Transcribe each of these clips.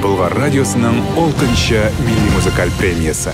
Булгар радиосының 6-нчы милли музыкаль премиясы.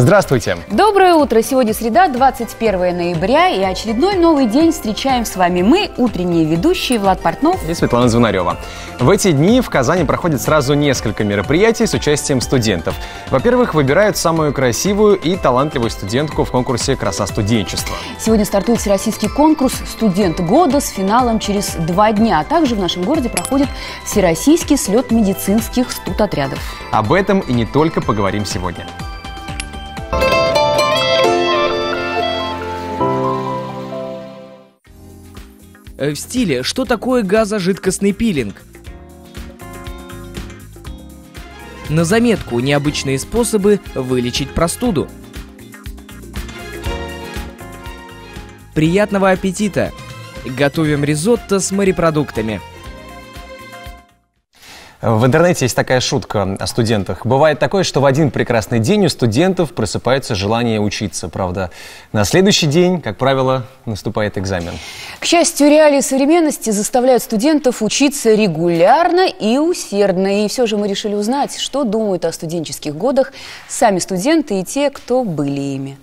Здравствуйте! Доброе утро! Сегодня среда, 21 ноября, и очередной новый день встречаем с вами мы, утренние ведущие Влад Портнов и Светлана Звонарева. В эти дни в Казани проходит сразу несколько мероприятий с участием студентов. Во-первых, выбирают самую красивую и талантливую студентку в конкурсе «Краса студенчества». Сегодня стартует всероссийский конкурс «Студент года» с финалом через 2 дня. А также в нашем городе проходит всероссийский слет медицинских студотрядов. Об этом и не только поговорим сегодня. В стиле «Что такое газожидкостный пилинг?» На заметку необычные способы вылечить простуду. Приятного аппетита! Готовим ризотто с морепродуктами. В интернете есть такая шутка о студентах. Бывает такое, что в один прекрасный день у студентов просыпается желание учиться. Правда, на следующий день, как правило, наступает экзамен. К счастью, реалии современности заставляют студентов учиться регулярно и усердно. И все же мы решили узнать, что думают о студенческих годах сами студенты и те, кто были ими.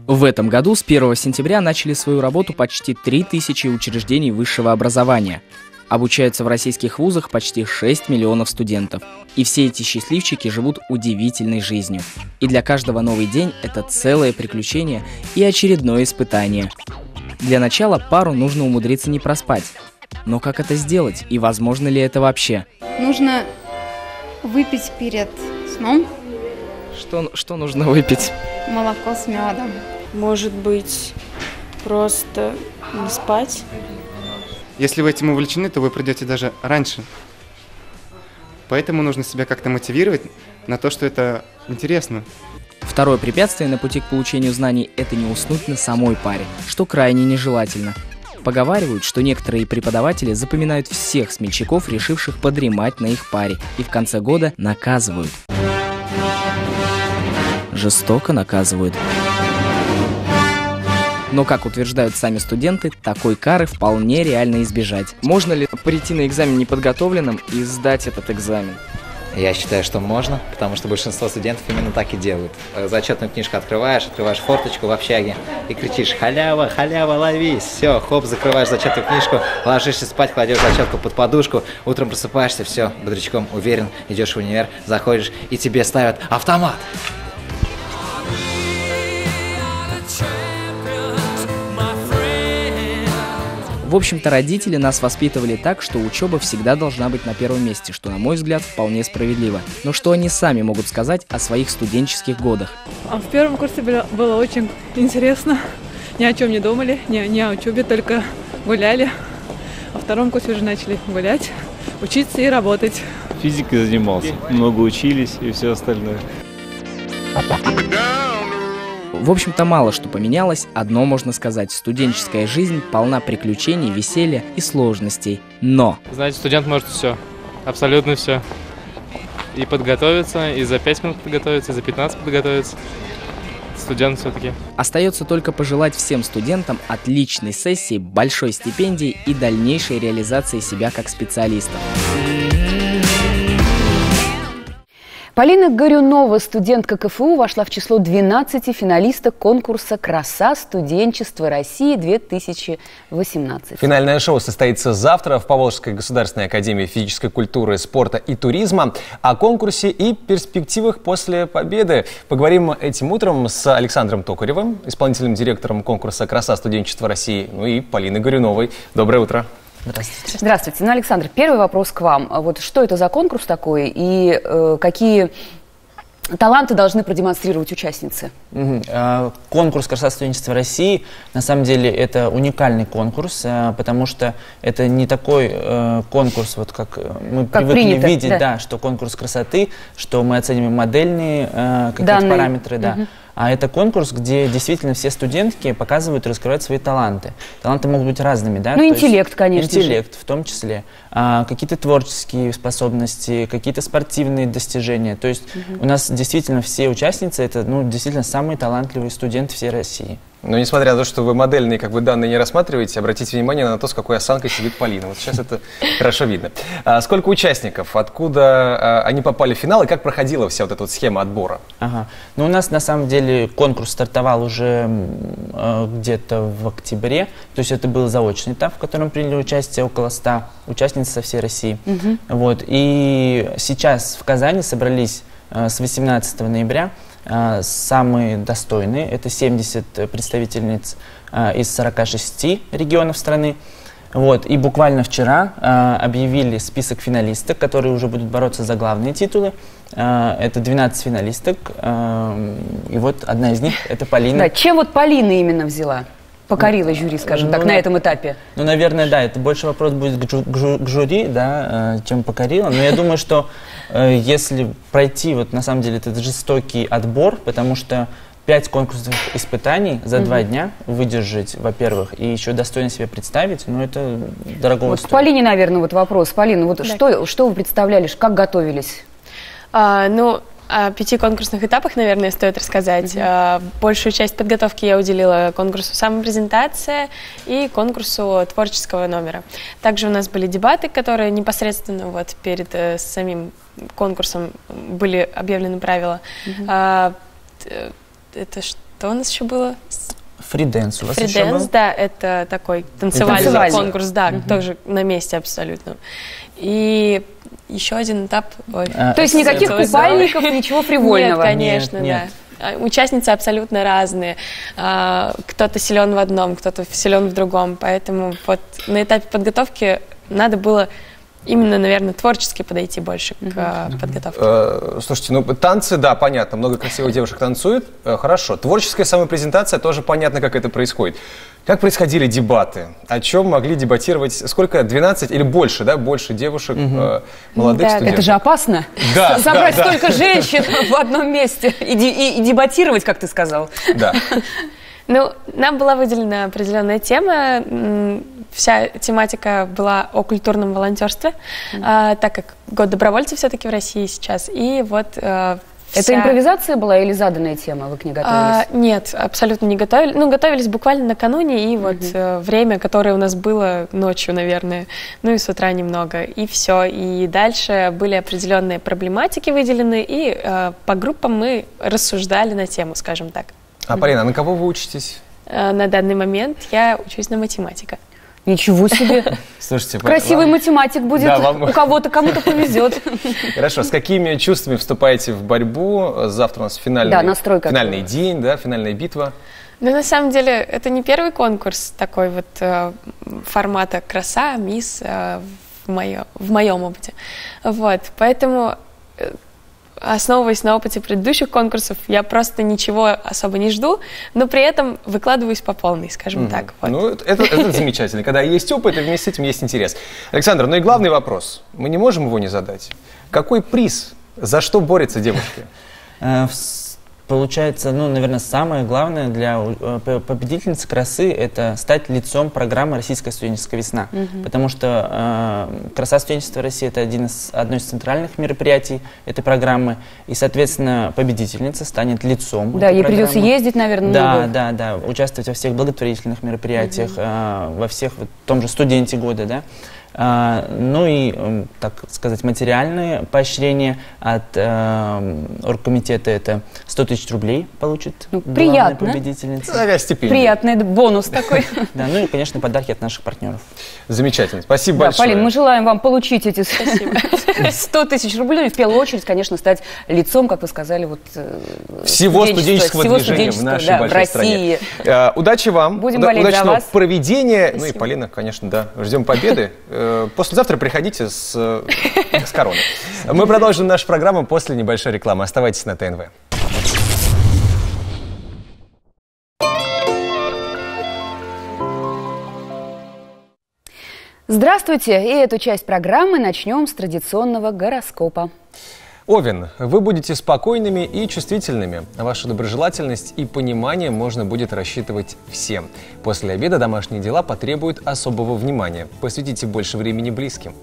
В этом году с 1 сентября начали свою работу почти 3000 учреждений высшего образования. Обучаются в российских вузах почти 6 миллионов студентов. И все эти счастливчики живут удивительной жизнью. И для каждого новый день – это целое приключение и очередное испытание. Для начала пару нужно умудриться не проспать. Но как это сделать и возможно ли это вообще? Нужно выпить перед сном. Что нужно выпить? Молоко с медом. Может быть, просто не спать? Если вы этим увлечены, то вы придете даже раньше. Поэтому нужно себя как-то мотивировать на то, что это интересно. Второе препятствие на пути к получению знаний – это не уснуть на самой паре, что крайне нежелательно. Поговаривают, что некоторые преподаватели запоминают всех смельчаков, решивших подремать на их паре, и в конце года наказывают. Жестоко наказывают. Но, как утверждают сами студенты, такой кары вполне реально избежать. Можно ли прийти на экзамен неподготовленным и сдать этот экзамен? Я считаю, что можно, потому что большинство студентов именно так и делают. Зачетную книжку открываешь форточку в общаге и кричишь: «Халява, халява, ловись!» Все, хоп, закрываешь зачетную книжку, ложишься спать, кладешь зачетку под подушку, утром просыпаешься, все, бодрячком, уверен, идешь в универ, заходишь, и тебе ставят автомат. В общем-то, родители нас воспитывали так, что учеба всегда должна быть на первом месте, что, на мой взгляд, вполне справедливо. Но что они сами могут сказать о своих студенческих годах? В первом курсе было очень интересно. Ни о чем не думали, ни о учебе, только гуляли. Во втором курсе уже начали гулять, учиться и работать. Физикой занимался, много учились и все остальное. В общем-то, мало что поменялось, одно можно сказать: студенческая жизнь полна приключений, веселья и сложностей. Но! Знаете, студент может все, абсолютно все. И подготовиться, и за 5 минут подготовиться, и за 15 подготовиться. Студент все-таки. Остается только пожелать всем студентам отличной сессии, большой стипендии и дальнейшей реализации себя как специалистов. Полина Горюнова, студентка КФУ, вошла в число 12 финалисток конкурса «Краса студенчества России-2018». Финальное шоу состоится завтра в Поволжской государственной академии физической культуры, спорта и туризма. О конкурсе и перспективах после победы поговорим этим утром с Александром Токаревым, исполнительным директором конкурса «Краса студенчества России», ну и Полиной Горюновой. Доброе утро. Здравствуйте. Здравствуйте. Ну, Александр, первый вопрос к вам. Вот что это за конкурс такой и какие таланты должны продемонстрировать участницы? Конкурс «Краса студенчества России» на самом деле это уникальный конкурс, потому что это не такой конкурс, вот как мы привыкли принято, видеть, да, что конкурс красоты, что мы оцениваем модельные какие-то параметры, да. А это конкурс, где действительно все студентки показывают и раскрывают свои таланты. Таланты могут быть разными, да? Ну, интеллект, конечно. Интеллект в том числе. Какие-то творческие способности, какие-то спортивные достижения. То есть у нас действительно все участницы, это действительно самые талантливые студенты всей России. Но несмотря на то, что вы модельные данные не рассматриваете, обратите внимание на то, с какой осанкой сидит Полина. Вот сейчас это хорошо видно. Сколько участников? Откуда они попали в финал? И как проходила вся вот эта вот схема отбора? Ну, у нас на самом деле конкурс стартовал уже где-то в октябре. То есть это был заочный этап, в котором приняли участие около 100 участниц со всей России. Вот. И сейчас в Казани собрались с 18 ноября самые достойные. Это 70 представительниц из 46 регионов страны. Вот. И буквально вчера объявили список финалисток, которые уже будут бороться за главные титулы. Это 12 финалисток. И вот одна из них — это Полина. Да, чем вот Полина именно взяла? Покорила жюри, скажем так, на этом этапе? Ну, наверное, да, это больше вопрос будет к жюри, да, чем покорила. Но я думаю, что если пройти, вот на самом деле, этот жестокий отбор, потому что 5 конкурсных испытаний за 2 дня выдержать, во-первых, и еще достойно себе представить, это дорого стоит. Вот Полине, наверное, вот вопрос. Полина, вот да. что вы представляли, как готовились? О 5 конкурсных этапах, наверное, стоит рассказать. Большую часть подготовки я уделила конкурсу «Самопрезентация» и конкурсу творческого номера. Также у нас были дебаты, которые непосредственно вот перед самим конкурсом были объявлены правила. Это что у нас еще было? Фриденс у вас еще Фриденс, был? да, это такой танцевальный конкурс, да, тоже на месте абсолютно. И еще один этап. То есть никаких купальников, ничего фривольного? Нет, конечно, нет. Да. Участницы абсолютно разные. Кто-то силен в одном, кто-то силен в другом. Поэтому вот на этапе подготовки надо было именно, наверное, творчески подойти больше к подготовке. Слушайте, танцы, да, понятно, много красивых девушек танцует, хорошо. Творческая самопрезентация, тоже понятно, как это происходит. Как происходили дебаты? О чем могли дебатировать? Сколько? 12 или больше, да? Больше девушек, молодых студентов? Это же опасно. Да, собрать столько женщин в одном месте и дебатировать, как ты сказал. Да. Нам была выделена определенная тема. Вся тематика была о культурном волонтерстве, так как год добровольцев все-таки в России сейчас. И вот это импровизация была или заданная тема? Вы к ней готовились? Нет, абсолютно не готовились. Готовились буквально накануне, и вот время, которое у нас было ночью, наверное, и с утра немного, и все. И дальше были определенные проблематики выделены, и по группам мы рассуждали на тему, скажем так. Полина, на кого вы учитесь? На данный момент я учусь на математика. Ничего себе! Слушайте, красивый математик будет, у кого-то, кому-то повезет. Хорошо, с какими чувствами вступаете в борьбу? Завтра у нас финальный день, да, финальная битва. На самом деле, это не первый конкурс такой вот формата «Краса», «Мисс» в моем опыте. Вот, поэтому, основываясь на опыте предыдущих конкурсов, я просто ничего особо не жду, но при этом выкладываюсь по полной, скажем так. Вот. Это замечательно. Когда есть опыт, и вместе с этим есть интерес. Александр, и главный вопрос. Мы не можем его не задать. Какой приз? За что борются девушки? Получается, наверное, самое главное для победительницы красы — это стать лицом программы «Российская студенческая весна». Потому что «Краса студенчества России» — это одно из центральных мероприятий этой программы. И, соответственно, победительница станет лицом этой ей программы. Придется ездить, наверное, Да, участвовать во всех благотворительных мероприятиях, во всех, в том же «Студенте года», да. И, так сказать, материальные поощрения от оргкомитета — это 100 000 рублей получит главная победительница. Приятный бонус такой. Да, и, конечно, подарки от наших партнеров. Замечательно. Спасибо большое. Полин, мы желаем вам получить эти 100 000 рублей. В первую очередь, конечно, стать лицом, как вы сказали, всего студенческого движения в нашей большой стране. Удачи вам. Будем болеть за вас. Удачного проведения. И, Полина, конечно, да, ждем победы. послезавтра приходите с короной. Мы продолжим нашу программу после небольшой рекламы. Оставайтесь на ТНВ. Здравствуйте! И эту часть программы начнем с традиционного гороскопа. Овен, вы будете спокойными и чувствительными. Вашу доброжелательность и понимание можно будет рассчитывать всем. После обеда домашние дела потребуют особого внимания. Посвятите больше времени близким.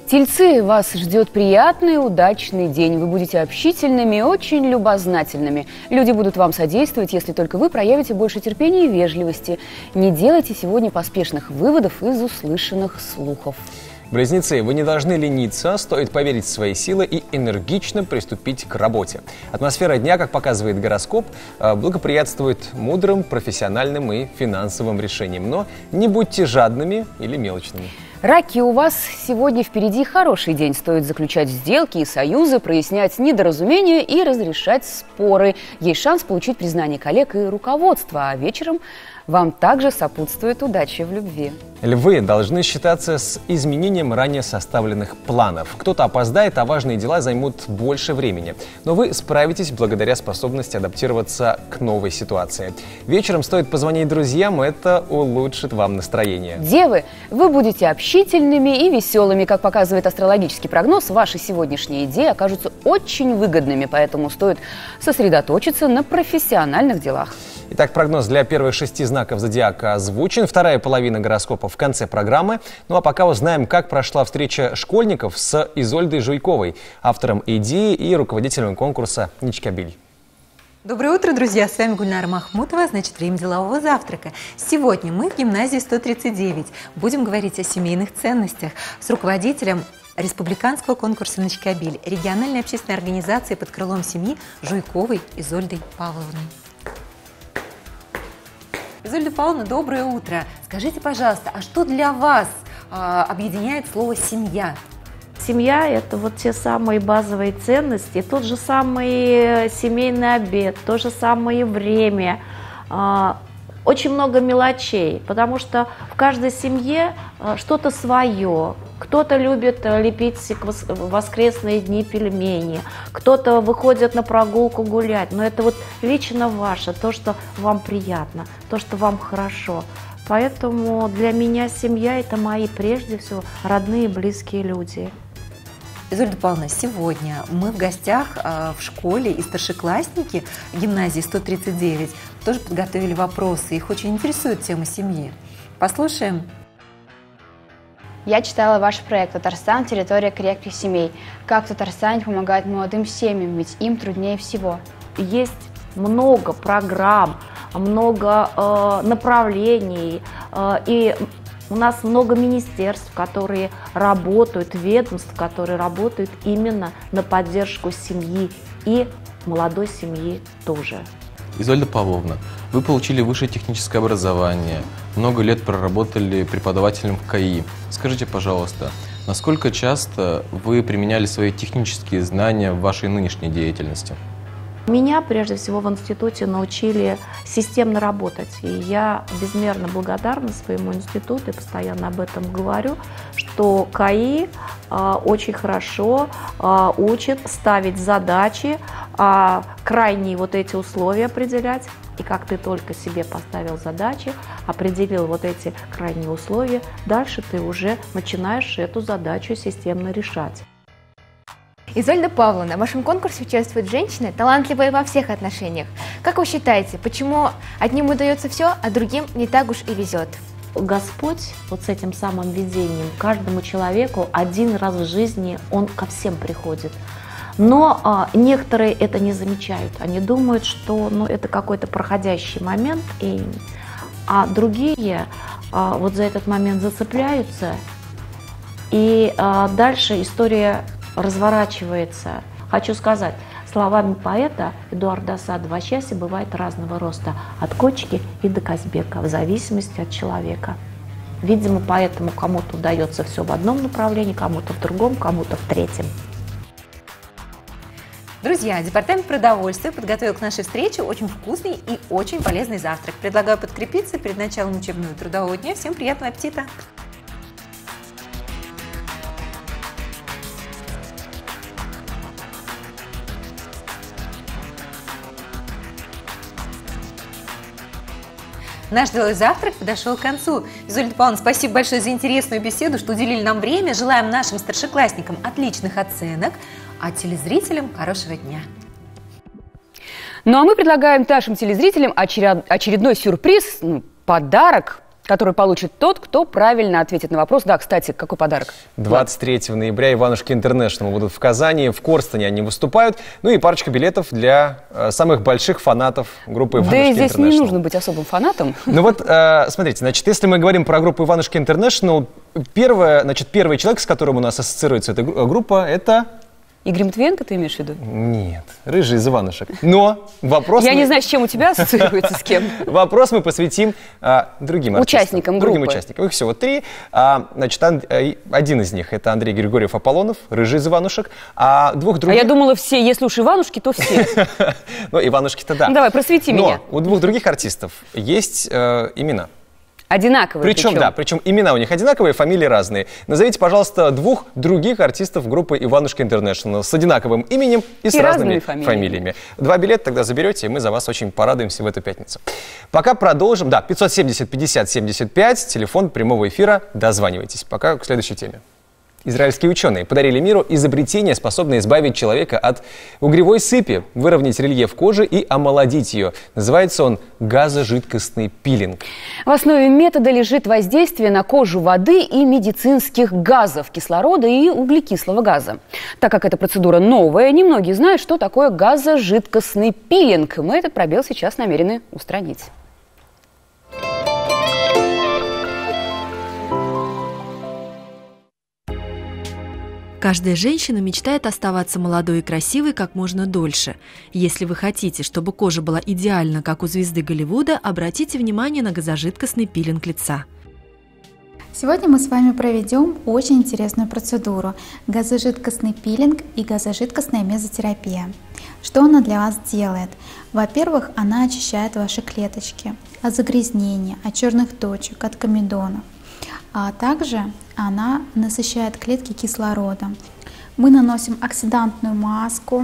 Тельцы, вас ждет приятный, удачный день. Вы будете общительными, очень любознательными. Люди будут вам содействовать, если только вы проявите больше терпения и вежливости. Не делайте сегодня поспешных выводов из услышанных слухов. Близнецы, вы не должны лениться, стоит поверить в свои силы и энергично приступить к работе. Атмосфера дня, как показывает гороскоп, благоприятствует мудрым, профессиональным и финансовым решениям. Но не будьте жадными или мелочными. Раки, у вас сегодня впереди хороший день. Стоит заключать сделки и союзы, прояснять недоразумения и разрешать споры. Есть шанс получить признание коллег и руководства, а вечером вам также сопутствует удача в любви. Львы должны считаться с изменением ранее составленных планов. Кто-то опоздает, а важные дела займут больше времени. Но вы справитесь благодаря способности адаптироваться к новой ситуации. Вечером стоит позвонить друзьям, это улучшит вам настроение. Девы, вы будете общительными и веселыми. Как показывает астрологический прогноз, ваши сегодняшние идеи окажутся очень выгодными, поэтому стоит сосредоточиться на профессиональных делах. Итак, прогноз для первых 6 знаков зодиака озвучен. Вторая половина гороскопа в конце программы. Ну а пока узнаем, как прошла встреча школьников с Изольдой Жуйковой, автором идеи и руководителем конкурса «Ничкабиль». Доброе утро, друзья! С вами Гульнара Махмутова, значит, время делового завтрака. Сегодня мы в гимназии 139 будем говорить о семейных ценностях с руководителем республиканского конкурса «Ничкабиль», региональной общественной организации под крылом семьи Жуйковой Изольдой Павловной. Изольда Павловна, доброе утро. Скажите, пожалуйста, а что для вас объединяет слово «семья»? Семья – это вот те самые базовые ценности, тот же самый семейный обед, то же самое время. Очень много мелочей, потому что в каждой семье что-то свое. Кто-то любит лепить в воскресные дни пельмени, кто-то выходит на прогулку гулять. Но это вот лично ваше, то, что вам приятно, то, что вам хорошо. Поэтому для меня семья – это мои, прежде всего, родные и близкие люди. Изольда Павловна, сегодня мы в гостях в школе, и старшеклассники гимназии 139 тоже подготовили вопросы. Их очень интересует тема семьи. Послушаем. Я читала ваш проект «Татарстан. Территория крепких семей». Как в Татарстане помогает молодым семьям, ведь им труднее всего? Есть много программ, много направлений, и у нас много министерств, которые работают, ведомств, которые работают именно на поддержку семьи и молодой семьи тоже. Изольда Павловна, вы получили высшее техническое образование, много лет проработали преподавателем в КАИ. Скажите, пожалуйста, насколько часто вы применяли свои технические знания в вашей нынешней деятельности? Меня, прежде всего, в институте научили системно работать. И я безмерно благодарна своему институту и постоянно об этом говорю, что КАИ очень хорошо учит ставить задачи, крайние вот эти условия определять. И как ты только себе поставил задачи, определил вот эти крайние условия, дальше ты уже начинаешь эту задачу системно решать. Изольда Павловна, в вашем конкурсе участвуют женщины, талантливые во всех отношениях. Как вы считаете, почему одним удается все, а другим не так уж и везет? Господь вот с этим самым видением каждому человеку один раз в жизни он ко всем приходит. Но некоторые это не замечают. Они думают, что это какой-то проходящий момент, а другие вот за этот момент зацепляются. И дальше история разворачивается. Хочу сказать, словами поэта Эдуарда Асадова, счастье бывает разного роста, от кочки и до Казбека, в зависимости от человека. Видимо, поэтому кому-то удается все в одном направлении, кому-то в другом, кому-то в третьем. Друзья, Департамент продовольствия подготовил к нашей встрече очень вкусный и очень полезный завтрак. Предлагаю подкрепиться перед началом учебного трудового дня. Всем приятного аппетита! Наш деловой завтрак подошел к концу. Изольда Павловна, спасибо большое за интересную беседу, что уделили нам время. Желаем нашим старшеклассникам отличных оценок, а телезрителям хорошего дня. Ну а мы предлагаем нашим телезрителям очередной сюрприз, подарок, который получит тот, кто правильно ответит на вопрос. Да, кстати, какой подарок? 23 ноября Иванушки Интернешнл будут в Казани, в Корстене они выступают. Ну и парочка билетов для самых больших фанатов группы Иванушки Интернешнл. Да и здесь не нужно быть особым фанатом. Ну вот, смотрите, значит, если мы говорим про группу Иванушки Интернешнл, первый человек, с которым у нас ассоциируется эта группа, это... Игорь Матвиенко, ты имеешь в виду? Нет, Рыжий из Иванушек. Но вопрос... Я не знаю, с чем у тебя ассоциируется, с кем. Вопрос мы посвятим другим артистам. Участникам группы. Другим участникам. Их всего 3. Значит, один из них — это Андрей Григорьев Аполлонов, Рыжий из Иванушек. А двух других... А я думала, все, если уж Иванушки, то все. Ну, Иванушки-то да. Давай, просвети меня. Но у двух других артистов есть имена. Одинаковые. Причем имена у них одинаковые, фамилии разные. Назовите, пожалуйста, двух других артистов группы Иванушки Интернешнл с одинаковым именем и с разными фамилиями. 2 билета тогда заберете, и мы за вас очень порадуемся в эту пятницу. Пока продолжим. Да, 570-50-75, телефон прямого эфира. Дозванивайтесь. Пока к следующей теме. Израильские ученые подарили миру изобретение, способное избавить человека от угревой сыпи, выровнять рельеф кожи и омолодить ее. Называется он газожидкостный пилинг. В основе метода лежит воздействие на кожу воды и медицинских газов, кислорода и углекислого газа. Так как эта процедура новая, немногие знают, что такое газожидкостный пилинг. Мы этот пробел сейчас намерены устранить. Каждая женщина мечтает оставаться молодой и красивой как можно дольше. Если вы хотите, чтобы кожа была идеальна, как у звезды Голливуда, обратите внимание на газожидкостный пилинг лица. Сегодня мы с вами проведем очень интересную процедуру – газожидкостный пилинг и газожидкостная мезотерапия. Что она для вас делает? Во-первых, она очищает ваши клеточки от загрязнения, от черных точек, от комедонов. А также она насыщает клетки кислородом. Мы наносим оксидантную маску,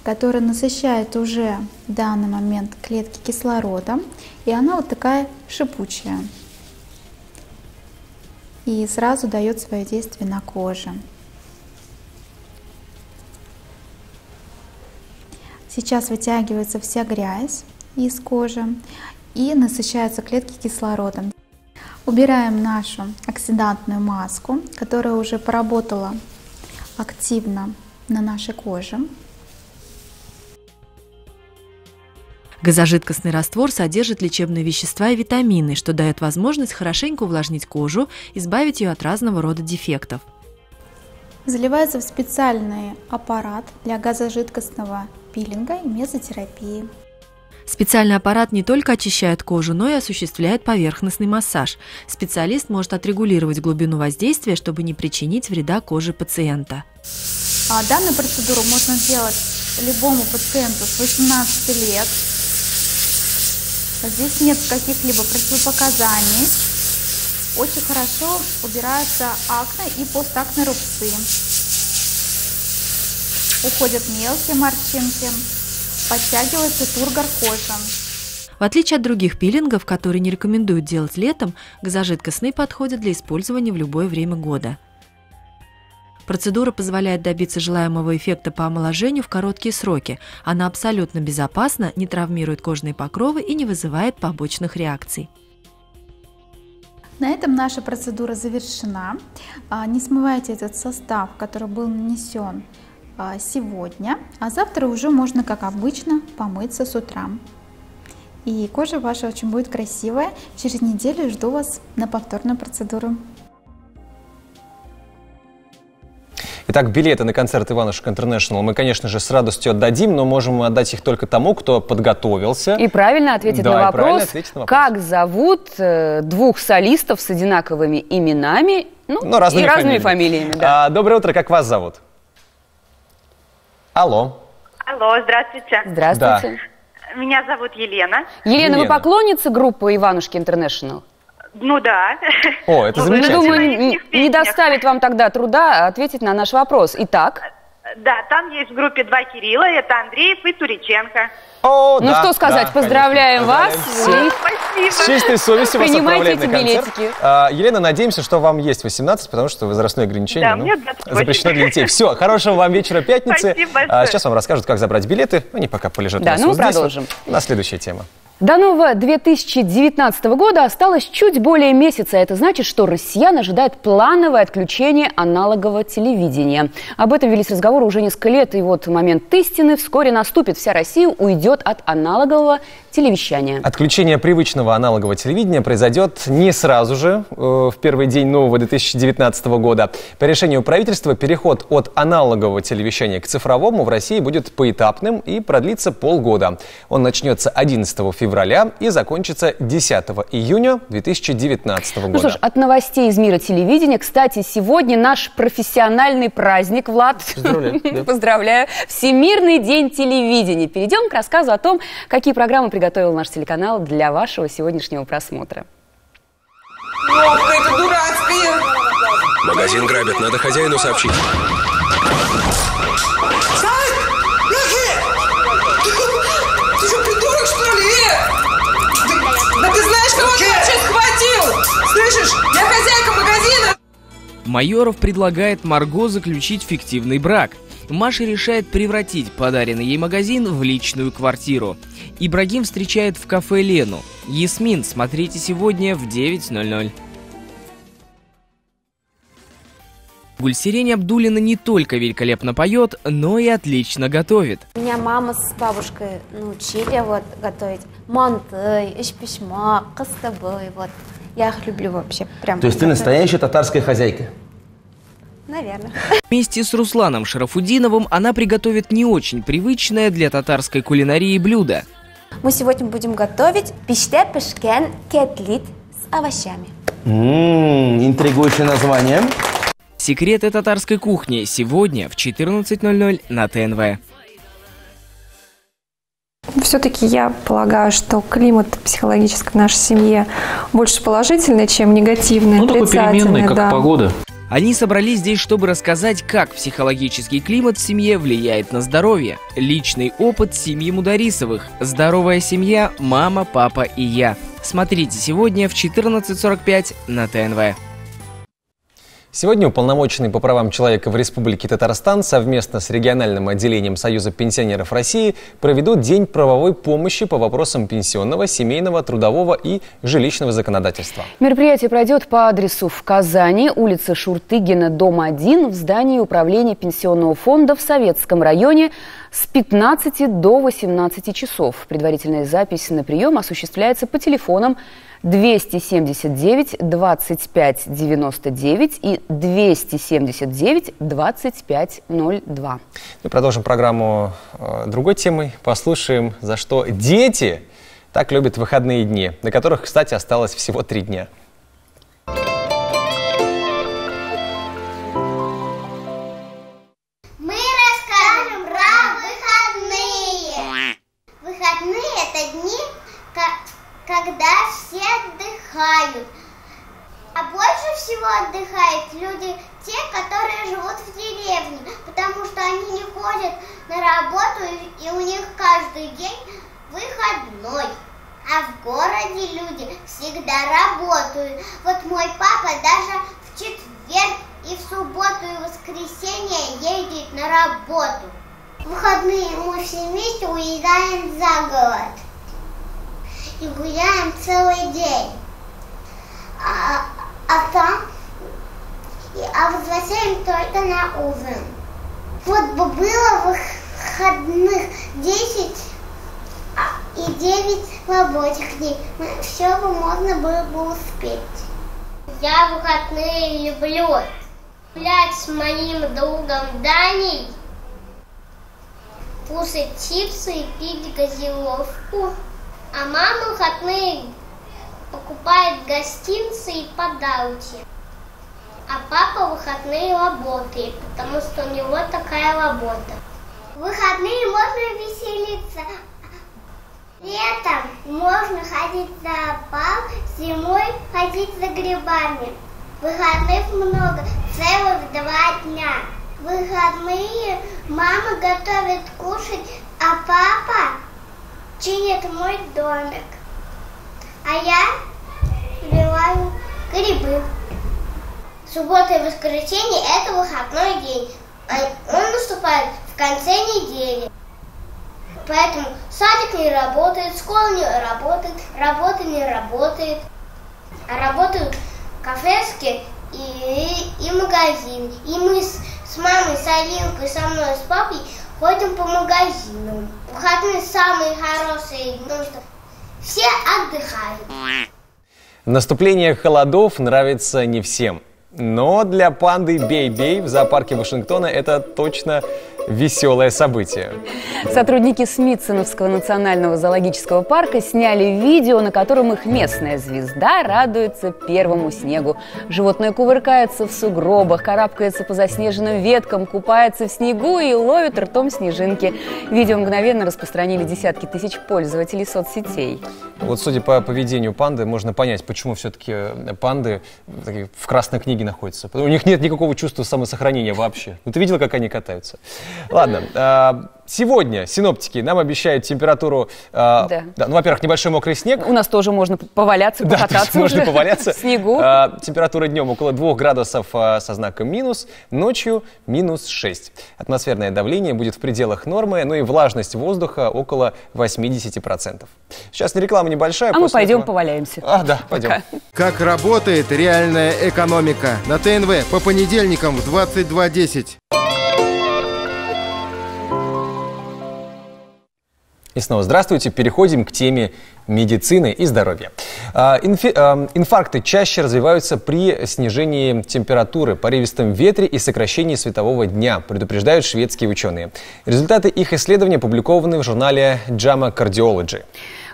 которая насыщает уже в данный момент клетки кислородом, и она вот такая шипучая. И сразу дает свое действие на коже. Сейчас вытягивается вся грязь из кожи и насыщаются клетки кислородом. Убираем нашу оксидантную маску, которая уже поработала активно на нашей коже. Газожидкостный раствор содержит лечебные вещества и витамины, что дает возможность хорошенько увлажнить кожу, избавить ее от разного рода дефектов. Заливается в специальный аппарат для газожидкостного пилинга и мезотерапии. Специальный аппарат не только очищает кожу, но и осуществляет поверхностный массаж. Специалист может отрегулировать глубину воздействия, чтобы не причинить вреда коже пациента. Данную процедуру можно делать любому пациенту с 18 лет. Здесь нет каких-либо противопоказаний. Очень хорошо убираются акне и постакне рубцы. Уходят мелкие морщинки. Подтягивается тургор кожи. В отличие от других пилингов, которые не рекомендуют делать летом, газожидкостный подходит для использования в любое время года. Процедура позволяет добиться желаемого эффекта по омоложению в короткие сроки. Она абсолютно безопасна, не травмирует кожные покровы и не вызывает побочных реакций. На этом наша процедура завершена. Не смывайте этот состав, который был нанесен сегодня, а завтра уже можно, как обычно, помыться с утра. И кожа ваша очень будет красивая. Через неделю жду вас на повторную процедуру. Итак, билеты на концерт Иванушек Интернешнл мы, конечно же, с радостью отдадим, но можем отдать их только тому, кто подготовился. И правильно ответит на вопрос, как зовут двух солистов с одинаковыми именами, и разными фамилиями. Да. Доброе утро, как вас зовут? Алло. Алло, здравствуйте. Здравствуйте. Да. Меня зовут Елена. Елена, вы поклонница группы Иванушки Интернешнл? Ну да. О, это замечательно. Думаю, не доставит вам тогда труда ответить на наш вопрос. Итак? Да, там есть в группе 2 Кирилла, это Андреев и Туриченко. О, ну да, что сказать, да, поздравляем вас. Спасибо. С чистой совестью вас Принимайте отправляем на эти концерт. билетики. Елена, надеемся, что вам есть 18, потому что возрастное ограничение Да, мне 28. запрещено для детей. Все, хорошего вам вечера пятницы. Спасибо большое. Сейчас вам расскажут, как забрать билеты. Они пока полежат у Да, нас ну вот здесь. продолжим. На следующая тема. До нового 2019 года осталось чуть более месяца. Это значит, что россиян ожидает плановое отключение аналогового телевидения. Об этом велись разговоры уже несколько лет. И вот момент истины вскоре наступит. Вся Россия уйдет от аналогового телевещания. Отключение привычного аналогового телевидения произойдет не сразу же, в первый день нового 2019 года. По решению правительства переход от аналогового телевещания к цифровому в России будет поэтапным и продлится полгода. Он начнется 11 февраля и закончится 10 июня 2019 года. Ну что ж, от новостей из мира телевидения. Кстати, сегодня наш профессиональный праздник, Влад. Поздравляю. Всемирный день телевидения. Перейдем к рассказу о том, какие программы приготовил наш телеканал для вашего сегодняшнего просмотра. Ох, это дурацкое! Магазин грабят, надо хозяину сообщить. Ты что, придурок, что ли? Да ты знаешь, кого ты вообще схватил? Слышишь? Я хозяйка магазина! Майоров предлагает Марго заключить фиктивный брак. Маша решает превратить подаренный ей магазин в личную квартиру. Ибрагим встречает в кафе Лену. Ясмин, смотрите сегодня в 9:00. Гульсерень Абдуллина не только великолепно поет, но и отлично готовит. Меня мама с бабушкой научили готовить манты, иш-пишма, кыстыбый, Я их люблю вообще. Прям. То есть ты настоящая татарская хозяйка? Наверное. Вместе с Русланом Шарафудиновым она приготовит не очень привычное для татарской кулинарии блюдо. Мы сегодня будем готовить пиште пешкен кетлит с овощами. Интригующее название. Секреты татарской кухни сегодня в 14:00 на ТНВ. Все-таки я полагаю, что климат психологический в нашей семье больше положительный, чем негативный, такой переменный, как погода. Они собрались здесь, чтобы рассказать, как психологический климат в семье влияет на здоровье. Личный опыт семьи Мударисовых. Здоровая семья, мама, папа и я. Смотрите сегодня в 14:45 на ТНВ. Сегодня уполномоченный по правам человека в Республике Татарстан совместно с региональным отделением Союза пенсионеров России проведут День правовой помощи по вопросам пенсионного, семейного, трудового и жилищного законодательства. Мероприятие пройдет по адресу в Казани, улица Шуртыгина, дом 1, в здании управления пенсионного фонда в Советском районе с 15 до 18 часов. Предварительная запись на прием осуществляется по телефонам 279 25 99 и 279 25 02. Мы продолжим программу другой темой. Послушаем, за что дети так любят выходные дни, на которых, кстати, осталось всего 3 дня. Мы расскажем про выходные. Выходные – это дни, когда все отдыхают. А больше всего отдыхают люди, те, которые живут в деревне, потому что они не ходят на работу, и у них каждый день выходной. А в городе люди всегда работают. Вот мой папа даже в четверг и в субботу и воскресенье едет на работу. В выходные мы все вместе уезжаем за город и гуляем целый день. А возвращаем только на ужин. Вот бы было выходных 10 и 9 рабочих дней. Все бы можно было бы успеть. Я выходные люблю гулять с моим другом Даней, кушать чипсы и пить газировку. А мама выходные покупает гостинцы и подарки. А папа в выходные работает, потому что у него такая работа. В выходные можно веселиться. Летом можно ходить в зоопарк, зимой ходить за грибами. Выходных много, целых 2 дня. В выходные мама готовит кушать, а папа чей это мой домик. А я собираю грибы. Суббота и воскресенье – это выходной день. Он наступает в конце недели. Поэтому садик не работает, школа не работает, работа не работает. А работают кафешки и магазин. И мы с мамой, с Алинкой, со мной, с папой ходим по магазинам. Выходные самые хорошие, потому что все отдыхают. Наступление холодов нравится не всем. Но для панды Бей-Бей в зоопарке Вашингтона это точно веселое событие. Сотрудники Смитсоновского национального зоологического парка сняли видео, на котором их местная звезда радуется первому снегу. Животное кувыркается в сугробах, карабкается по заснеженным веткам, купается в снегу и ловит ртом снежинки. Видео мгновенно распространили десятки тысяч пользователей соцсетей. Вот судя по поведению панды, можно понять, почему все-таки панды в Красной книге находятся. У них нет никакого чувства самосохранения вообще. Ну, ты видела, как они катаются? Ладно. Сегодня синоптики нам обещают температуру, ну, во-первых, небольшой мокрый снег. У нас тоже можно поваляться, покататься можно поваляться в снегу. Температура днем около 2 градусов со знаком минус, ночью минус 6. Атмосферное давление будет в пределах нормы, ну и влажность воздуха около 80%. Сейчас реклама небольшая. А мы пойдем поваляемся. Да, пойдем. Как работает реальная экономика? На ТНВ по понедельникам в 22:10. И снова здравствуйте. Переходим к теме медицины и здоровья. Инфаркты чаще развиваются при снижении температуры, порывистом ветре и сокращении светового дня, предупреждают шведские ученые. Результаты их исследования опубликованы в журнале JAMA Cardiology.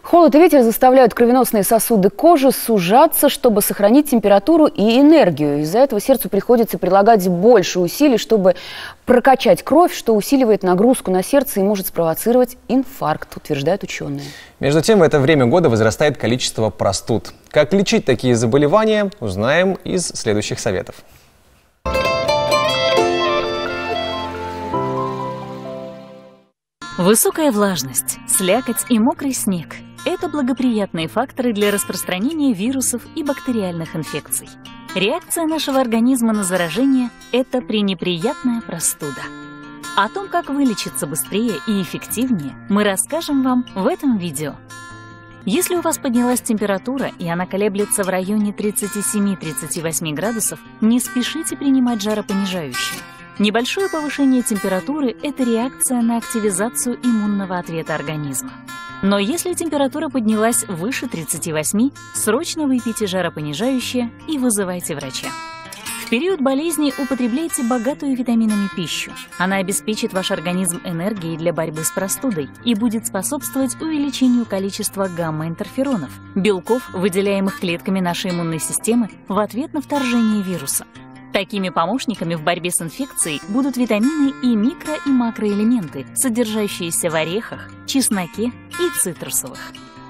Холод и ветер заставляют кровеносные сосуды кожи сужаться, чтобы сохранить температуру и энергию. Из-за этого сердцу приходится прилагать больше усилий, чтобы прокачать кровь, что усиливает нагрузку на сердце и может спровоцировать инфаркт, утверждают ученые. Между тем, в это время года возрастает количество простуд. Как лечить такие заболевания, узнаем из следующих советов. Высокая влажность, слякоть и мокрый снег – это благоприятные факторы для распространения вирусов и бактериальных инфекций. Реакция нашего организма на заражение – это пренеприятная простуда. О том, как вылечиться быстрее и эффективнее, мы расскажем вам в этом видео. Если у вас поднялась температура и она колеблется в районе 37-38 градусов, не спешите принимать жаропонижающие. Небольшое повышение температуры – это реакция на активизацию иммунного ответа организма. Но если температура поднялась выше 38, срочно выпейте жаропонижающее и вызывайте врача. В период болезни употребляйте богатую витаминами пищу. Она обеспечит ваш организм энергией для борьбы с простудой и будет способствовать увеличению количества гамма-интерферонов, белков, выделяемых клетками нашей иммунной системы в ответ на вторжение вируса. Такими помощниками в борьбе с инфекцией будут витамины и микро- и макроэлементы, содержащиеся в орехах, чесноке и цитрусовых.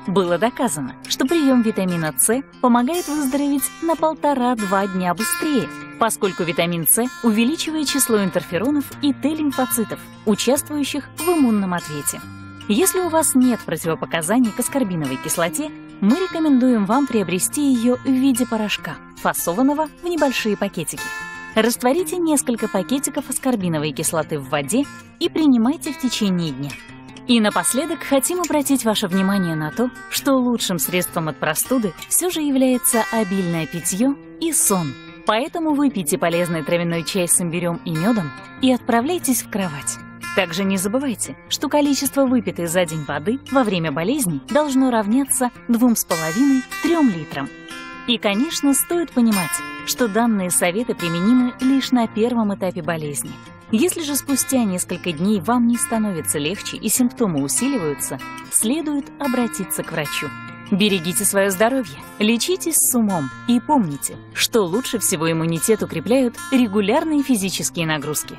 Было доказано, что прием витамина С помогает выздороветь на 1,5-2 дня быстрее, поскольку витамин С увеличивает число интерферонов и Т-лимфоцитов, участвующих в иммунном ответе. Если у вас нет противопоказаний к аскорбиновой кислоте, мы рекомендуем вам приобрести ее в виде порошка, фасованного в небольшие пакетики. Растворите несколько пакетиков аскорбиновой кислоты в воде и принимайте в течение дня. И напоследок хотим обратить ваше внимание на то, что лучшим средством от простуды все же является обильное питье и сон. Поэтому выпейте полезный травяной чай с имбирем и медом и отправляйтесь в кровать. Также не забывайте, что количество выпитой за день воды во время болезни должно равняться 2,5–3 литрам. И, конечно, стоит понимать, что данные советы применимы лишь на первом этапе болезни. Если же спустя несколько дней вам не становится легче и симптомы усиливаются, следует обратиться к врачу. Берегите свое здоровье, лечитесь с умом и помните, что лучше всего иммунитет укрепляют регулярные физические нагрузки.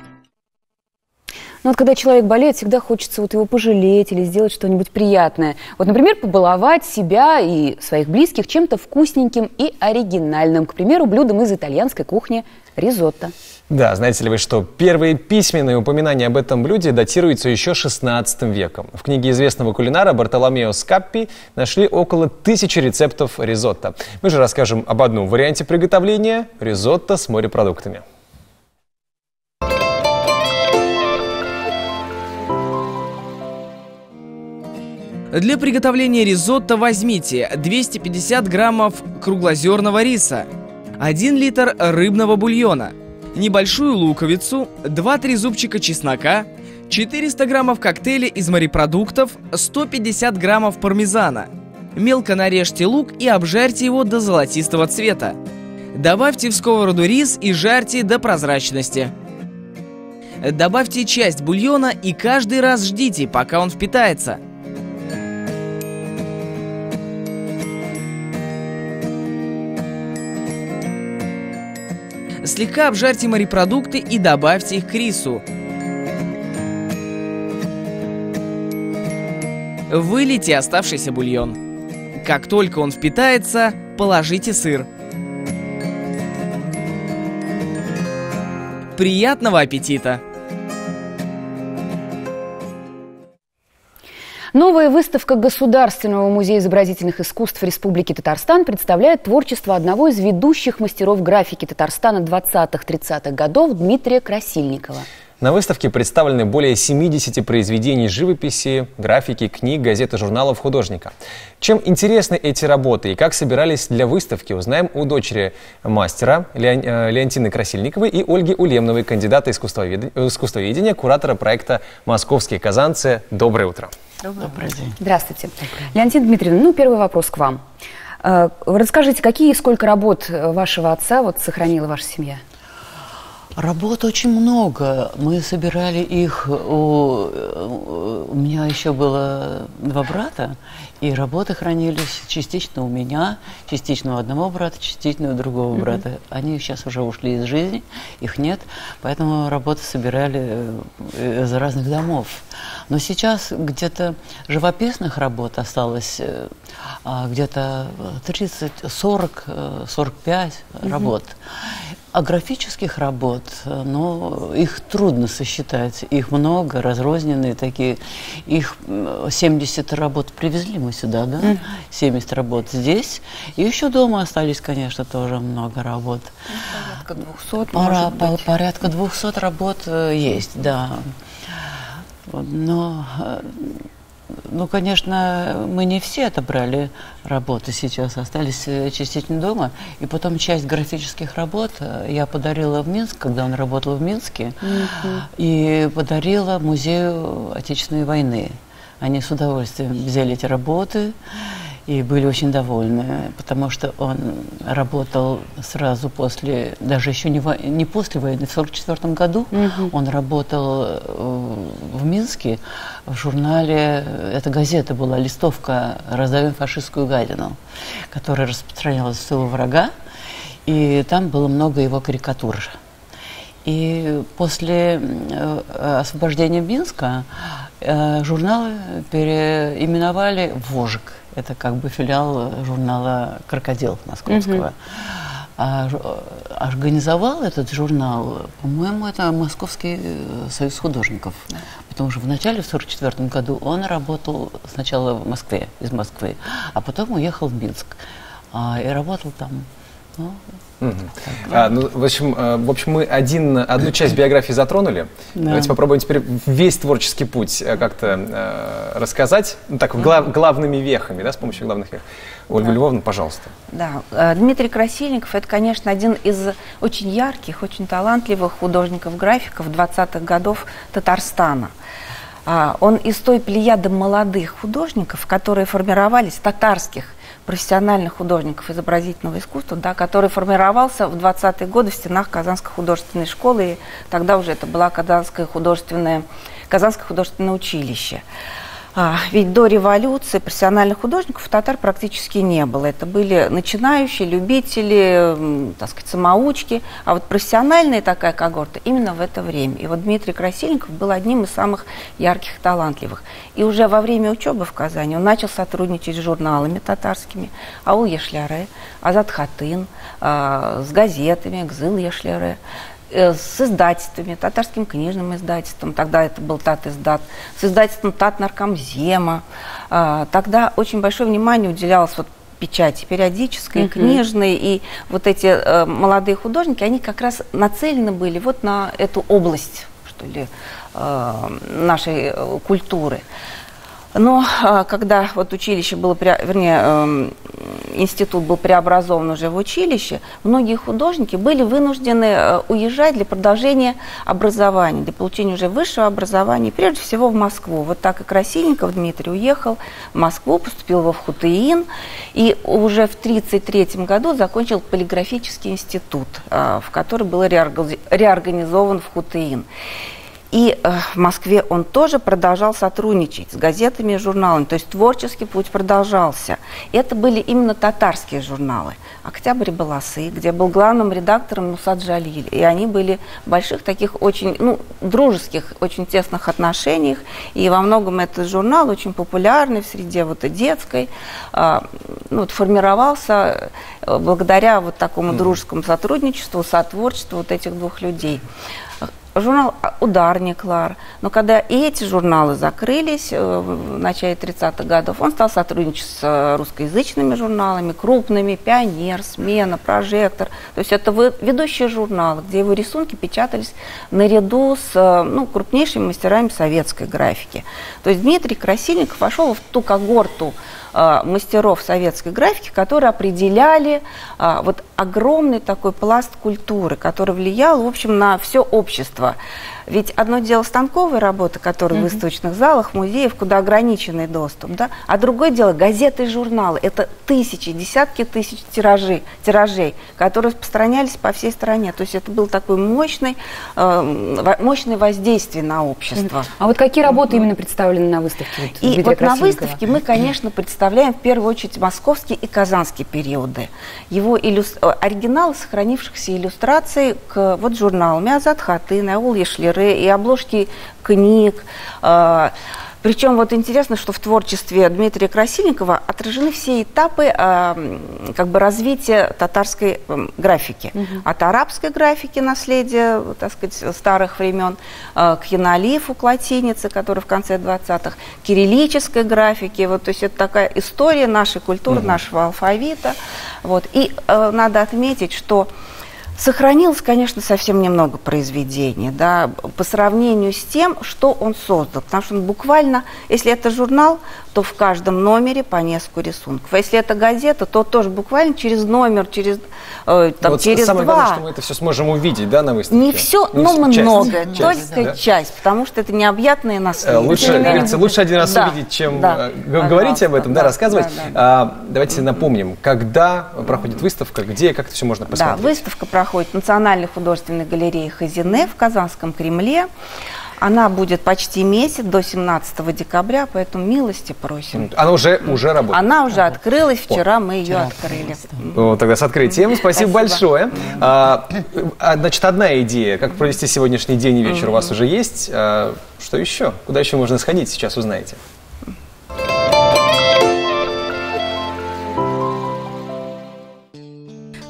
Ну вот когда человек болеет, всегда хочется вот его пожалеть или сделать что-нибудь приятное. Вот, например, побаловать себя и своих близких чем-то вкусненьким и оригинальным. К примеру, блюдом из итальянской кухни ризотто. Да, знаете ли вы, что первые письменные упоминания об этом блюде датируются еще XVI веком. В книге известного кулинара Бартоломео Скаппи нашли около 1000 рецептов ризотто. Мы же расскажем об одном варианте приготовления – ризотто с морепродуктами. Для приготовления ризотто возьмите 250 граммов круглозерного риса, 1 литр рыбного бульона, небольшую луковицу, 2-3 зубчика чеснока, 400 граммов коктейля из морепродуктов, 150 граммов пармезана. Мелко нарежьте лук и обжарьте его до золотистого цвета. Добавьте в сковороду рис и жарьте до прозрачности. Добавьте часть бульона и каждый раз ждите, пока он впитается. Слегка обжарьте морепродукты и добавьте их к рису. Вылейте оставшийся бульон. Как только он впитается, положите сыр. Приятного аппетита! Новая выставка Государственного музея изобразительных искусств Республики Татарстан представляет творчество одного из ведущих мастеров графики Татарстана 20-30-х годов Дмитрия Красильникова. На выставке представлены более 70 произведений живописи, графики, книг, газет и журналов художника. Чем интересны эти работы и как собирались для выставки, узнаем у дочери мастера Леонтины Красильниковой и Ольги Улемновой, кандидата искусствоведения, куратора проекта «Московские казанцы». Доброе утро. Добрый день. Здравствуйте. Леонтина Дмитриевна, первый вопрос к вам. Расскажите, какие и сколько работ вашего отца сохранила ваша семья? Работ очень много. Мы собирали их. У меня еще было 2 брата, и работы хранились частично у меня, частично у одного брата, частично у другого брата. Они сейчас уже ушли из жизни, их нет, поэтому работы собирали из разных домов. Но сейчас где-то живописных работ осталось где-то 30, 40, 45 работ. А графических работ, их трудно сосчитать. Их много, разрозненные такие. Их 70 работ привезли мы сюда, да? 70 работ здесь. И еще дома остались, конечно, тоже много работ. Порядка 200, может быть. Порядка 200 работ есть, да. Но... конечно, мы не все отобрали работы сейчас, остались частично дома. И потом часть графических работ я подарила в Минск, когда он работал в Минске, и подарила Музею Отечественной войны. Они с удовольствием взяли эти работы и были очень довольны, потому что он работал сразу после, даже еще не после войны, в 1944 году он работал в Минске в журнале, эта газета была, листовка «Раздавим фашистскую гадину», которая распространялась в тылу врага, и там было много его карикатур. И после освобождения Минска журналы переименовали в «Вожик». Это как бы филиал журнала «Крокодил» московского. Организовал этот журнал, по-моему, это Московский союз художников. Потому что в начале, в 1944 году, он работал сначала в Москве, из Москвы, а потом уехал в Минск. И работал там. В общем, мы одну часть биографии затронули. Да. Давайте попробуем теперь весь творческий путь как-то рассказать, главными вехами, да, с помощью главных вех. Ольга Львовна, пожалуйста. Да, Дмитрий Красильников – это, конечно, один из очень ярких, очень талантливых художников-графиков 20-х годов Татарстана. Он из той плеяды молодых художников, которые формировались, татарских профессиональных художников изобразительного искусства, да, который формировался в 20-е годы в стенах Казанской художественной школы, и тогда уже это было Казанское художественное училище. Ведь до революции профессиональных художников у татар практически не было. Это были начинающие, любители, так сказать, самоучки. А вот профессиональная такая когорта именно в это время. И вот Дмитрий Красильников был одним из самых ярких, талантливых. И уже во время учебы в Казани он начал сотрудничать с журналами татарскими. Аул Яшляре, Азат Хатын, с газетами, Гзыл Яшляре, с издательствами, татарским книжным издательством, тогда это был Татиздат, с издательством Татнаркомзема. Тогда очень большое внимание уделялось вот печати периодической, книжной, и вот эти молодые художники, они как раз нацелены были вот на эту область, что ли, нашей культуры. Но когда вот училище было, институт был преобразован уже в училище, многие художники были вынуждены уезжать для продолжения образования, для получения уже высшего образования, прежде всего в Москву. Вот так и Красильников Дмитрий уехал в Москву, поступил в ХУТИИН и уже в 1933 году закончил полиграфический институт, в который был реорганизован в ХУТИИН. И в Москве он тоже продолжал сотрудничать с газетами и журналами, то есть творческий путь продолжался. И это были именно татарские журналы. «Октябрь и Баласы», где был главным редактором Нусат Джалиль. И они были в больших таких очень, дружеских, очень тесных отношениях. И во многом этот журнал очень популярный в среде вот и детской, формировался благодаря вот такому дружескому сотрудничеству, сотворчеству вот этих двух людей. Журнал «Ударник», «Лар». Но когда и эти журналы закрылись в начале 30-х годов, он стал сотрудничать с русскоязычными журналами, крупными, «Пионер», «Смена», «Прожектор». То есть это ведущие журналы, где его рисунки печатались наряду с крупнейшими мастерами советской графики. То есть Дмитрий Красильников вошел в ту когорту мастеров советской графики, которые определяли вот огромный такой пласт культуры, который влиял, в общем, на все общество. Ведь одно дело станковые работы, которые в выставочных залах, музеях, куда ограниченный доступ, да? А другое дело газеты и журналы. Это тысячи, десятки тысяч тиражей, которые распространялись по всей стране. То есть это было такое мощное воздействие на общество. А вот какие работы именно представлены на выставке? И вот на выставке мы, конечно, представляем в первую очередь московские и казанские периоды. Его оригиналы сохранившихся иллюстраций к вот журналам Азат Хатын, Аул Яшлире, и обложки книг. Причем вот интересно, что в творчестве Дмитрия Красильникова отражены все этапы развития татарской графики. От арабской графики, наследия, так сказать, старых времен, к хиероглифу, к латинице, которая в конце 20-х, кириллической графики. Вот, то есть это такая история нашей культуры, нашего алфавита. Вот. И надо отметить, что сохранилось, конечно, совсем немного произведений, да, по сравнению с тем, что он создал. Потому что он буквально, если это журнал, то в каждом номере по несколько рисунков. А если это газета, то тоже буквально через номер, через самое два. Главное, что мы это все сможем увидеть, да, на выставке? Не все, но много, только часть, потому что это необъятное наследие. Лучше один раз увидеть, чем говорить об этом, рассказывать. Давайте напомним, когда проходит выставка, где, как это все можно посмотреть. Да, выставка проходит в Национальной художественной галерее Хазине в Казанском Кремле. Она будет почти месяц, до 17 декабря, поэтому милости просим. Она уже работает? Она уже открылась, вчера мы ее открыли. Тогда с открытием. Спасибо большое. Значит, одна идея, как провести сегодняшний день и вечер у вас уже есть. Что еще? Куда еще можно сходить, сейчас узнаете.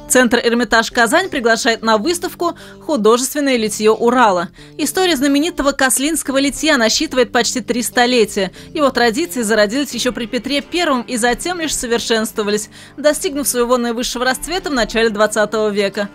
Центр «Эрмитаж Казань» приглашает на выставку «Художественное литье Урала». История знаменитого каслинского литья насчитывает почти 3 столетия. Его традиции зародились еще при Петре I и затем лишь совершенствовались, достигнув своего наивысшего расцвета в начале 20 века.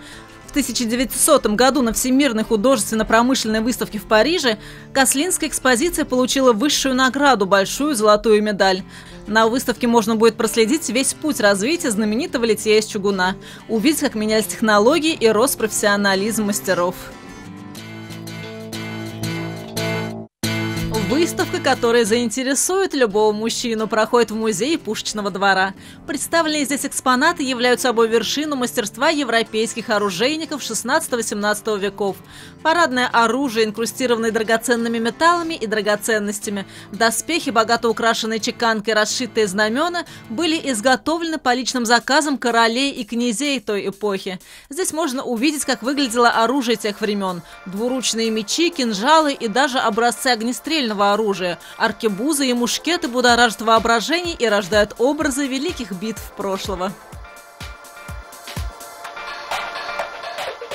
В 1900 году на Всемирной художественно-промышленной выставке в Париже каслинская экспозиция получила высшую награду – большую золотую медаль. На выставке можно будет проследить весь путь развития знаменитого литья из чугуна, увидеть, как менялись технологии и рос профессионализм мастеров. Выставка, которая заинтересует любого мужчину, проходит в музее Пушечного двора. Представленные здесь экспонаты являются собой вершину мастерства европейских оружейников 16-18 веков. Парадное оружие, инкрустированное драгоценными металлами и драгоценностями, доспехи, богато украшенные чеканкой, расшитые знамена, были изготовлены по личным заказам королей и князей той эпохи. Здесь можно увидеть, как выглядело оружие тех времен. Двуручные мечи, кинжалы и даже образцы огнестрельного оружия. Аркебузы и мушкеты будоражат воображение и рождают образы великих битв прошлого.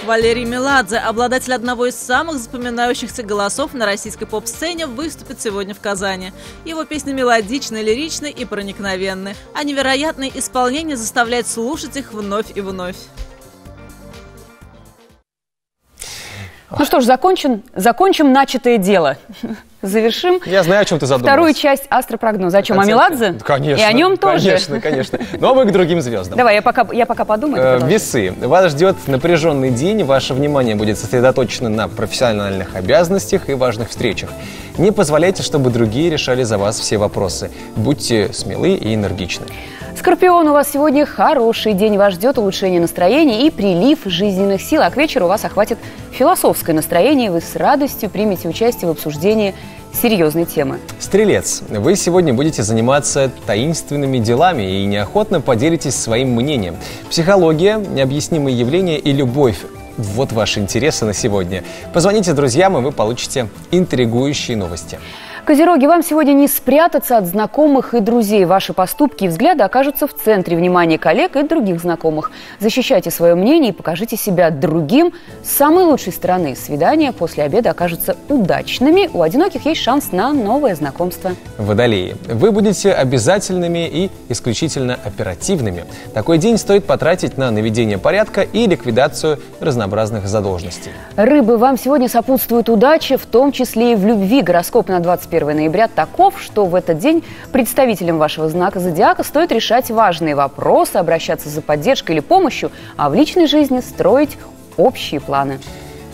Валерий Меладзе, обладатель одного из самых запоминающихся голосов на российской поп-сцене, выступит сегодня в Казани. Его песни мелодичны, лиричны и проникновенны, а невероятное исполнение заставляет слушать их вновь и вновь. Ну что ж, закончим начатое дело. Завершим. Я знаю, о чем ты задумалась. Вторую часть астропрогноза. О чем? О Меладзе? Конечно. И о нем тоже. Конечно. Но мы к другим звездам. Давай, я пока подумаю. Весы. Вас ждет напряженный день. Ваше внимание будет сосредоточено на профессиональных обязанностях и важных встречах. Не позволяйте, чтобы другие решали за вас все вопросы. Будьте смелы и энергичны. Скорпион, у вас сегодня хороший день. Вас ждет улучшение настроения и прилив жизненных сил. А к вечеру вас охватит философское настроение, и вы с радостью примете участие в обсуждении серьезной темы. Стрелец, вы сегодня будете заниматься таинственными делами и неохотно поделитесь своим мнением. Психология, необъяснимые явления и любовь – вот ваши интересы на сегодня. Позвоните друзьям, и вы получите интригующие новости. Козероги, вам сегодня не спрятаться от знакомых и друзей. Ваши поступки и взгляды окажутся в центре внимания коллег и других знакомых. Защищайте свое мнение и покажите себя другим с самой лучшей стороны. Свидания после обеда окажутся удачными. У одиноких есть шанс на новое знакомство. Водолеи, вы будете обязательными и исключительно оперативными. Такой день стоит потратить на наведение порядка и ликвидацию разнообразных задолженностей. Рыбы, вам сегодня сопутствует удача, в том числе и в любви. Гороскоп на 21 ноября таков, что в этот день представителям вашего знака зодиака стоит решать важные вопросы, обращаться за поддержкой или помощью, а в личной жизни строить общие планы.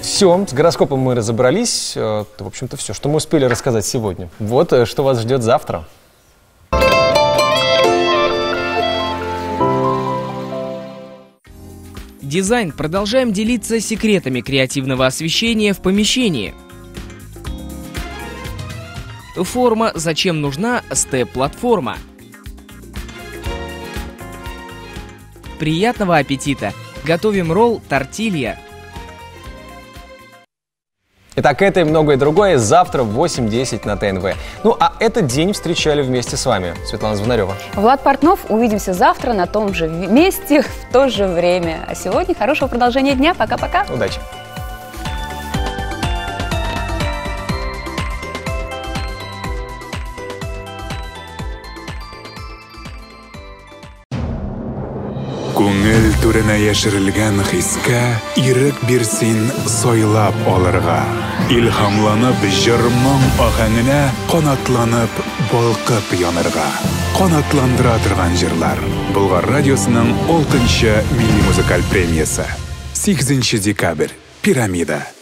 Все, с гороскопом мы разобрались. Это, в общем-то, все, что мы успели рассказать сегодня. Вот что вас ждет завтра. Дизайн. Продолжаем делиться секретами креативного освещения в помещении. Форма. Зачем нужна степ-платформа? Приятного аппетита! Готовим ролл тортилья. Итак, это и многое другое завтра в 8:10 на ТНВ. Ну, а этот день встречали вместе с вами Светлана Звонарева. Влад Портнов. Увидимся завтра на том же месте, в то же время. А сегодня хорошего продолжения дня. Пока-пока. Удачи. Күңел түренә яшерелгән хискә ирек бирсин сойлап алырга. Илһамланып җыр-моң ахәңенә канатланып балкып янырга. Канатландыра торган җырлар. Болгар радиосының 6-нчы милли музыкаль премиясе. 8 декабрь. Пирамида.